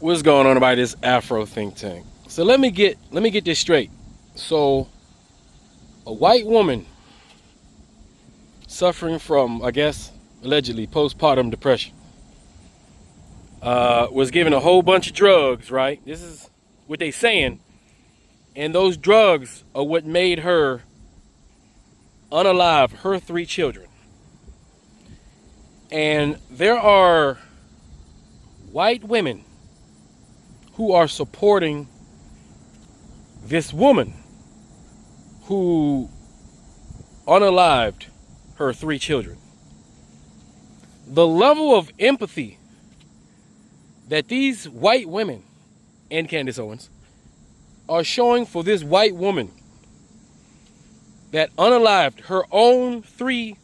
What's going on about this Afro think tank? So let me get this straight. So a white woman suffering from, I guess, allegedly postpartum depression, was given a whole bunch of drugs, right? This is what they saying. And those drugs are what made her unalive her 3 children. And there are white women who are supporting this woman who unalived her 3 children. The level of empathy that these white women and Candace Owens are showing for this white woman that unalived her own 3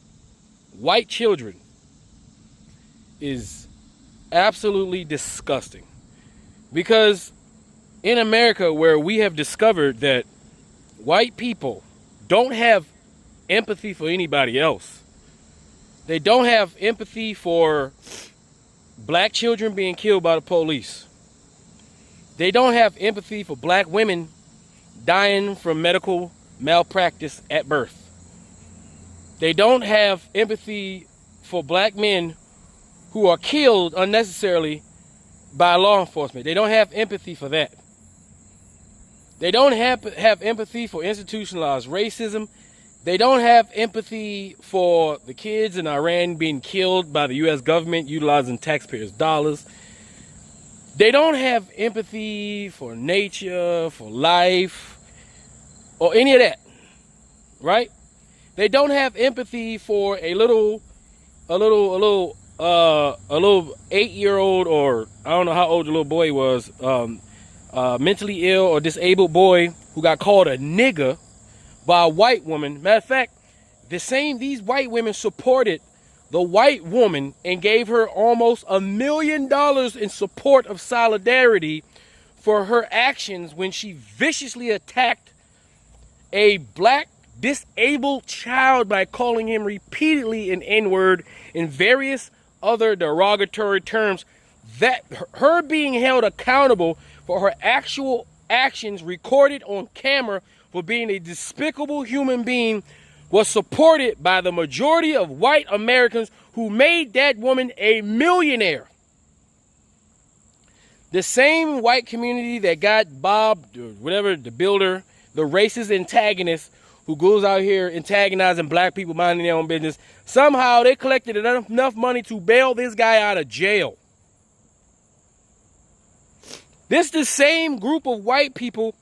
white children is absolutely disgusting. Because in America, where we have discovered that white people don't have empathy for anybody else, they don't have empathy for black children being killed by the police. They don't have empathy for black women dying from medical malpractice at birth. They don't have empathy for black men who are killed unnecessarily by law enforcement. They don't have empathy for that. They don't have empathy for institutionalized racism. They don't have empathy for the kids in Iran being killed by the U.S. government utilizing taxpayers' dollars. They don't have empathy for nature, for life, or any of that, right? They don't have empathy for a little 8-year-old, or I don't know how old the little boy was, mentally ill or disabled boy who got called a nigger by a white woman. Matter of fact, these white women supported the white woman and gave her almost $1 million in support of solidarity for her actions when she viciously attacked a black disabled child by calling him repeatedly an N-word and various other derogatory terms. That her being held accountable for her actual actions recorded on camera for being a despicable human being was supported by the majority of white Americans who made that woman a millionaire. The same white community that got Bob, or whatever, the builder, the racist antagonist who goes out here antagonizing black people minding their own business, somehow they collected enough money to bail this guy out of jail. This is the same group of white people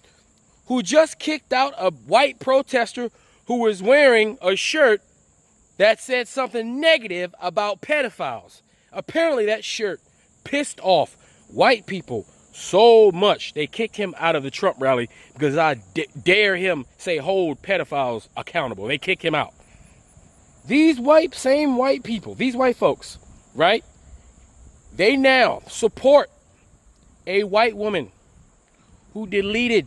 who just kicked out a white protester who was wearing a shirt that said something negative about pedophiles. Apparently that shirt pissed off white people so much they kicked him out of the Trump rally because I dare him say hold pedophiles accountable. They kicked him out. These same white people, these white folks, right? They now support a white woman who deleted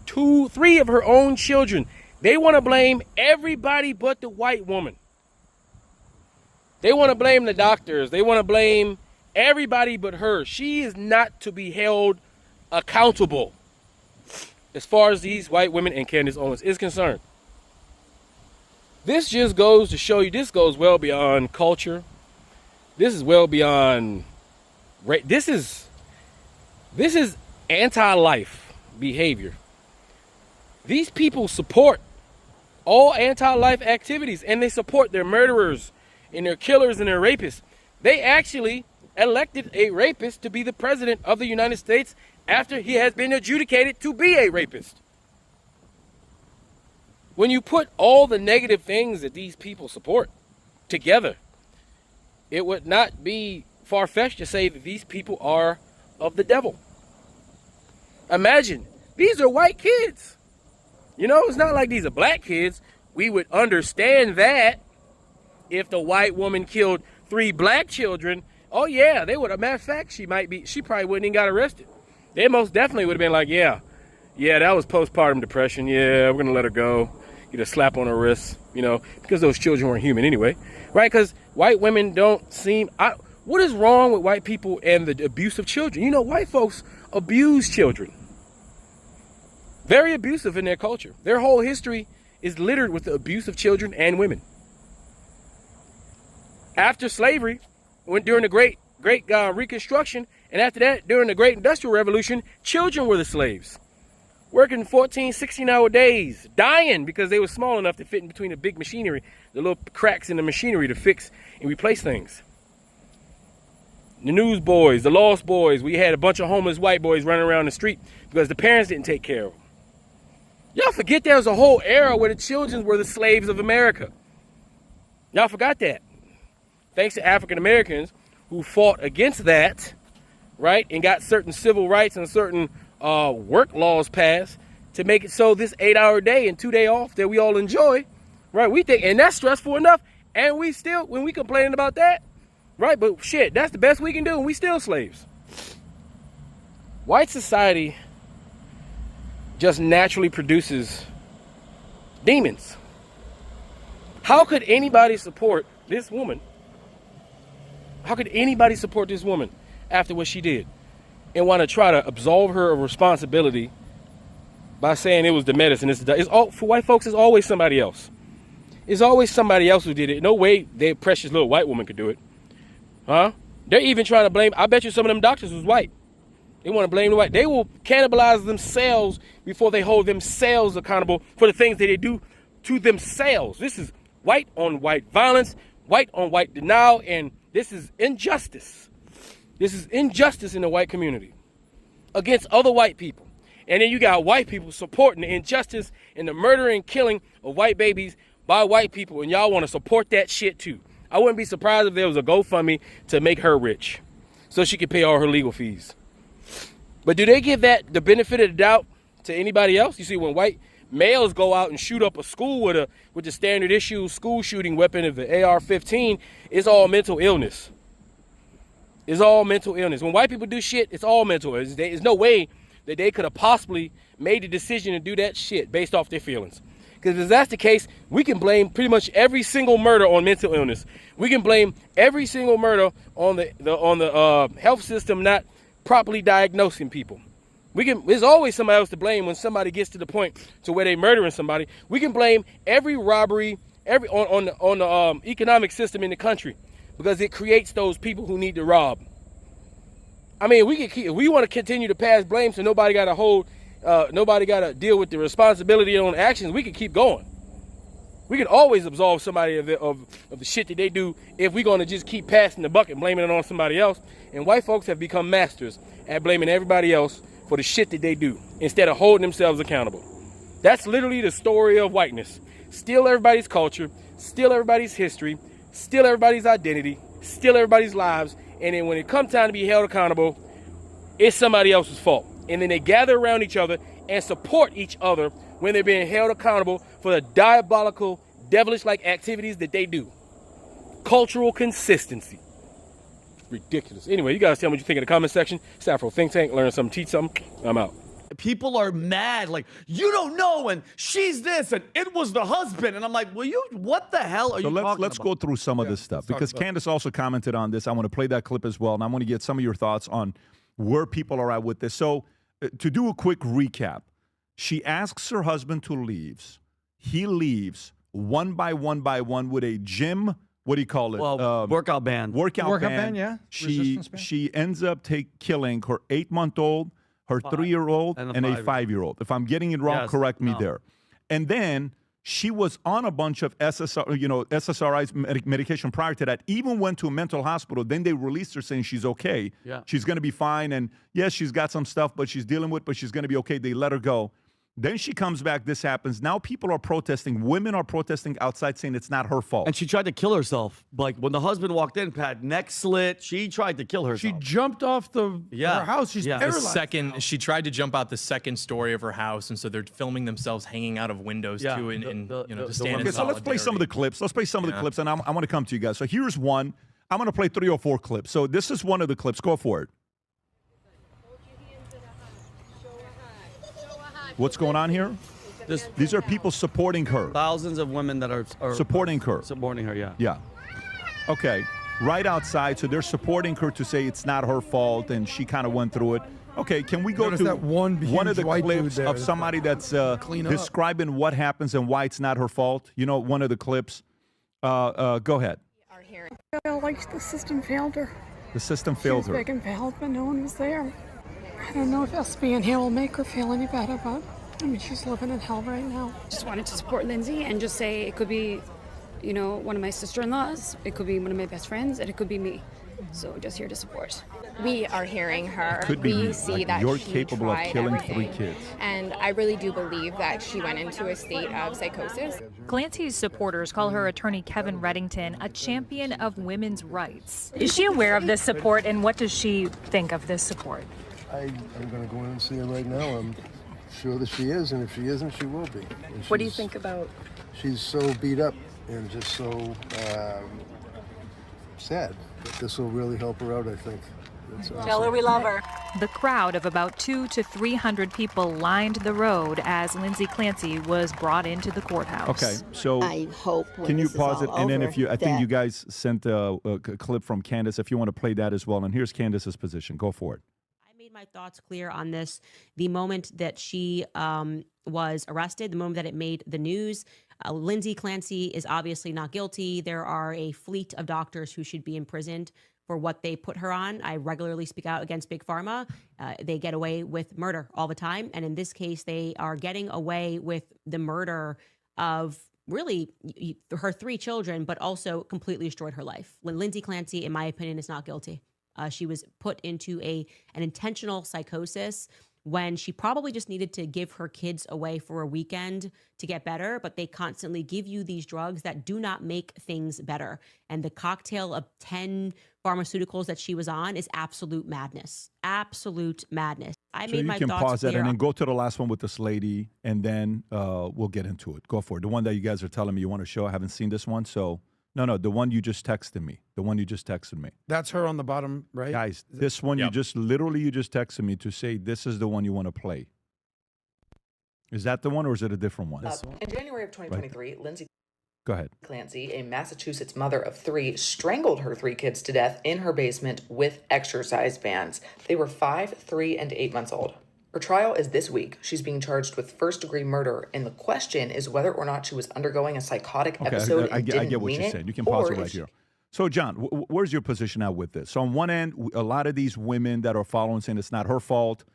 3 of her own children. They want to blame everybody but the white woman. They want to blame the doctors. They want to blame everybody but her. She is not to be held accountable as far as these white women and Candace Owens is concerned. This just goes to show you, this goes well beyond culture. This is well beyond this is anti-life behavior. These people support all anti-life activities, and they support their murderers and their killers and their rapists. They actually elected a rapist to be the president of the United States after he has been adjudicated to be a rapist. When you put all the negative things that these people support together, it would not be far-fetched to say that these people are of the devil. Imagine, these are white kids. You know, it's not like these are black kids. We would understand that if the white woman killed 3 black children. Oh yeah, they would. A matter of fact, she probably wouldn't even got arrested. They most definitely would have been like, yeah, that was postpartum depression. Yeah, we're gonna let her go. Get a slap on her wrist, because those children weren't human anyway, right? Because white women don't seem. What is wrong with white people and the abuse of children? You know, white folks abuse children. Very abusive in their culture. Their whole history is littered with the abuse of children and women. After slavery, during the great Reconstruction, and after that, during the Great Industrial Revolution, children were the slaves. Working 14, 16-hour days, dying because they were small enough to fit in between the big machinery, the little cracks in the machinery to fix and replace things. The newsboys, the lost boys, we had a bunch of homeless white boys running around the street because the parents didn't take care of them. Y'all forget there was a whole era where the children were the slaves of America. Y'all forgot that. Thanks to African Americans who fought against that, right, and got certain civil rights and certain work laws passed to make it so this 8-hour day and 2-day off that we all enjoy, right? We think, and that's stressful enough, and we still, when we complaining about that, right? But shit, that's the best we can do, and we still slaves. White society just naturally produces demons. How could anybody support this woman? How could anybody support this woman after what she did and want to try to absolve her of responsibility by saying it was the medicine? For white folks, it's always somebody else. It's always somebody else who did it. No way that precious little white woman could do it. Huh? They're even trying to blame, I bet you some of them doctors was white. They want to blame the white. They will cannibalize themselves before they hold themselves accountable for the things that they do to themselves. This is white on white violence, white on white denial, and this is injustice. This is injustice in the white community against other white people. And then you got white people supporting the injustice and the murder and killing of white babies by white people, and y'all want to support that shit too. I wouldn't be surprised if there was a GoFundMe to make her rich so she could pay all her legal fees. But do they give that the benefit of the doubt to anybody else? You see, when white males go out and shoot up a school with the standard issue school shooting weapon of the AR-15, it's all mental illness. It's all mental illness. When white people do shit, it's all mental illness. There's no way that they could have possibly made the decision to do that shit based off their feelings. Because if that's the case, we can blame pretty much every single murder on mental illness. We can blame every single murder on the health system not properly diagnosing people. There's always somebody else to blame when somebody gets to the point to where they're murdering somebody. We can blame every robbery on the economic system in the country because it creates those people who need to rob. I mean, if we want to continue to pass blame so nobody got to deal with the responsibility on actions, we can keep going. We can always absolve somebody of the shit that they do if we're going to just keep passing the buck and blaming it on somebody else. And white folks have become masters at blaming everybody else for the shit that they do instead of holding themselves accountable. That's literally the story of whiteness. Steal everybody's culture, steal everybody's history, steal everybody's identity, steal everybody's lives, and then when it comes time to be held accountable, it's somebody else's fault. And then they gather around each other and support each other when they're being held accountable for the diabolical, devilish-like activities that they do. Cultural consistency. Ridiculous. Anyway, you guys tell me what you think in the comment section. It's Afro Think Tank. Learn something, teach something. I'm out. People are mad, like, you don't know, and she's this, and it was the husband. And I'm like, what the hell are you talking about? Let's go through some of this stuff, because Candace also commented on this. I want to play that clip as well, and I want to get some of your thoughts on where people are at with this. So to do a quick recap, she asks her husband to leave. He leaves one by one with a gym. What do you call it? Well, workout band. Workout band, yeah. She ends up killing her 8-month-old, her 3-year-old, and a 5-year-old. If I'm getting it wrong, correct me there. And then she was on a bunch of SSRIs medication prior to that. Even went to a mental hospital. Then they released her saying she's okay. Yeah. She's going to be fine. And yes, she's got some stuff, but she's dealing with. But she's going to be okay. They let her go. Then she comes back, this happens. Now people are protesting. Women are protesting outside saying it's not her fault. And she tried to kill herself. Like when the husband walked in, had neck slit. She tried to kill herself. She jumped off her house. She's paralyzed. She tried to jump out the second story of her house, and so they're filming themselves hanging out of windows too, and to stand in solidarity. So let's play some of the clips. Let's play some of the clips, and I want to come to you guys. So here's one. I'm going to play 3 or 4 clips. So this is one of the clips. Go for it. What's going on here? These are people supporting her. Thousands of women that are supporting her. Supporting her, yeah. Yeah. Okay. right outside. So they're supporting her to say it's not her fault and she kind of went through it. Okay, can we go to that one of the white dude clips there of somebody that's clean up. describing what happens and why it's not her fault? You know, one of the clips. Go ahead. I felt like the system failed her. The system failed She was her. begging for help, but no one was there. I don't know if us being here will make her feel any better, but I mean, she's living in hell right now. Just wanted to support Lindsay and just say it could be, you know, one of my sister-in-laws, it could be one of my best friends, and it could be me. So just here to support. We are hearing her. Could be we see like that you're she capable of tried killing everything. 3 kids. And I really do believe that she went into a state of psychosis. Clancy's supporters call her attorney Kevin Reddington a champion of women's rights. Is she aware of this support, and what does she think of this support? I'm going to go in and see her right now. I'm sure that she is, and if she isn't, she will be. What do you think about? She's so beat up and just so sad. This will really help her out, I think. Tell her we love her. The crowd of about 200 to 300 people lined the road as Lindsay Clancy was brought into the courthouse. Okay, so I hope. can you pause it? And then if you, I think you guys sent a clip from Candace. If you want to play that as well. And here's Candace's position. Go for it. I made my thoughts clear on this. The moment that she was arrested, the moment that it made the news, Lindsay Clancy is obviously not guilty. There are a fleet of doctors who should be imprisoned for what they put her on. I regularly speak out against Big Pharma. They get away with murder all the time. And in this case, they are getting away with the murder of really her 3 children, but also completely destroyed her life. When Lindsay Clancy, in my opinion, is not guilty. She was put into an intentional psychosis when she probably just needed to give her kids away for a weekend to get better, but they constantly give you these drugs that do not make things better. And the cocktail of 10 pharmaceuticals that she was on is absolute madness. Absolute madness. I made my thoughts clear. So you can pause that and then go to the last one with this lady, and then we'll get into it. Go for it. The one that you guys are telling me you want to show. I haven't seen this one, so... No, the one you just texted me. The one you just texted me. That's her on the bottom, right? Guys, this one you just texted me to say this is the one you want to play. Is that the one or is it a different one? In January of 2023, Lindsay Go ahead. Clancy, a Massachusetts mother of 3, strangled her 3 kids to death in her basement with exercise bands. They were 5, 3, and 8 months old. Her trial is this week. She's being charged with first-degree murder, and the question is whether or not she was undergoing a psychotic episode I and didn't get what mean you're it, saying. You can pause or it right if she- here. So, John, where's your position now with this? So, on one end, a lot of these women that are following saying it's not her fault,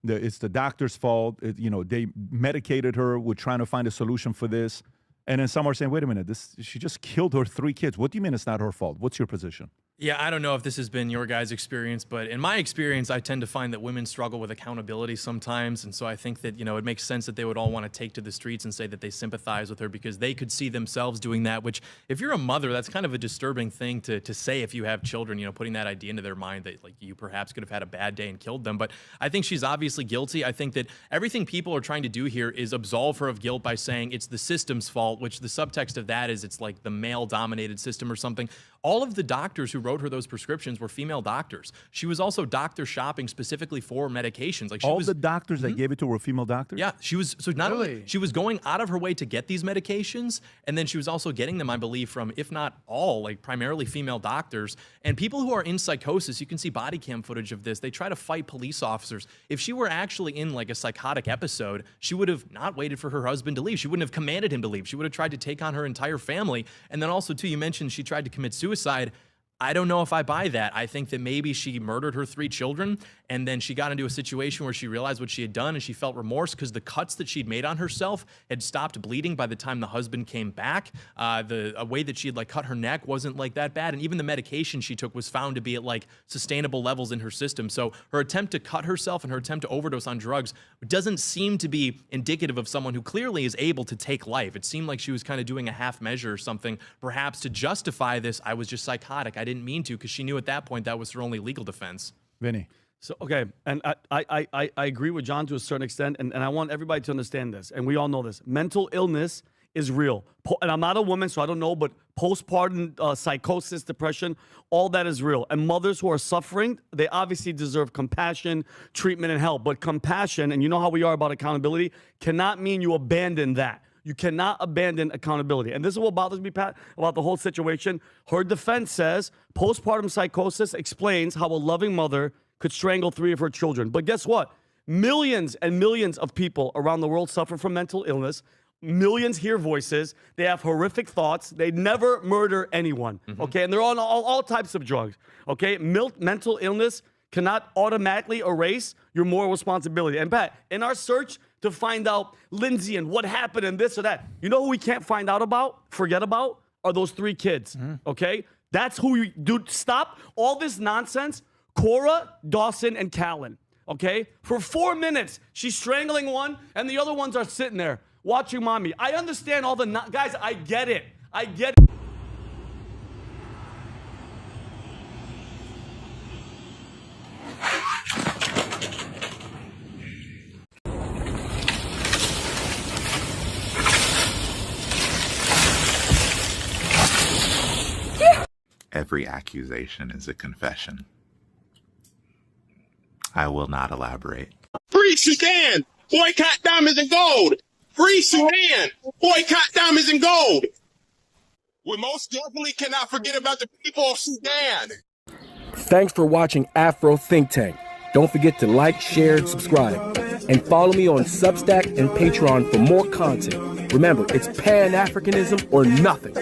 it's the doctor's fault. They medicated her. We're trying to find a solution for this. And then some are saying, wait a minute, she just killed her 3 kids. What do you mean it's not her fault? What's your position? Yeah, I don't know if this has been your guys' experience, but in my experience, I tend to find that women struggle with accountability sometimes. And so I think that, it makes sense that they would all want to take to the streets and say that they sympathize with her because they could see themselves doing that, which if you're a mother, that's kind of a disturbing thing to say if you have children, putting that idea into their mind that like you perhaps could have had a bad day and killed them. But I think she's obviously guilty. I think that everything people are trying to do here is absolve her of guilt by saying it's the system's fault, which the subtext of that is it's like the male-dominated system or something. All of the doctors who wrote her those prescriptions were female doctors. She was also doctor shopping specifically for medications. Like the doctors that gave it to her were female doctors? Yeah, she was. So not only she was going out of her way to get these medications, and then she was also getting them, I believe, from, if not all, like primarily female doctors. And people who are in psychosis, you can see body cam footage of this. They try to fight police officers. If she were actually in like a psychotic episode, she would have not waited for her husband to leave. She wouldn't have commanded him to leave. She would have tried to take on her entire family. And then also, too, you mentioned she tried to commit suicide. I don't know if I buy that. I think that maybe she murdered her 3 children and then she got into a situation where she realized what she had done and she felt remorse because the cuts that she'd made on herself had stopped bleeding by the time the husband came back. A way that she had like cut her neck wasn't like that bad. And even the medication she took was found to be at like sustainable levels in her system. So her attempt to cut herself and her attempt to overdose on drugs doesn't seem to be indicative of someone who clearly is able to take life. It seemed like she was kind of doing a half measure or something, perhaps to justify this. I was just psychotic. I didn't mean to, because she knew at that point that was her only legal defense. Vinny. So, okay, and I agree with John to a certain extent, and I want everybody to understand this, and we all know this. Mental illness is real. And I'm not a woman, so I don't know, but postpartum psychosis, depression, all that is real. And mothers who are suffering, they obviously deserve compassion, treatment, and help. But compassion, and you know how we are about accountability, cannot mean you abandon that. You cannot abandon accountability. And this is what bothers me, Pat, about the whole situation. Her defense says postpartum psychosis explains how a loving mother could strangle 3 of her children. But guess what? Millions and millions of people around the world suffer from mental illness. Millions hear voices. They have horrific thoughts. They never murder anyone, okay? And they're on all types of drugs, okay? Mental illness cannot automatically erase your moral responsibility. And Pat, in our search to find out Lindsay and what happened and this or that, you know who we can't find out about, forget about, are those 3 kids, okay? That's who you do. Stop all this nonsense. Cora, Dawson, and Callan, okay? For 4 minutes, she's strangling one, and the other ones are sitting there watching mommy. I understand all the guys, I get it. I get it. Every accusation is a confession. I will not elaborate. Free Sudan! Boycott diamonds and gold! Free Sudan! Boycott diamonds and gold! We most definitely cannot forget about the people of Sudan! Thanks for watching Afro Think Tank. Don't forget to like, share, and subscribe. And follow me on Substack and Patreon for more content. Remember, it's Pan-Africanism or nothing.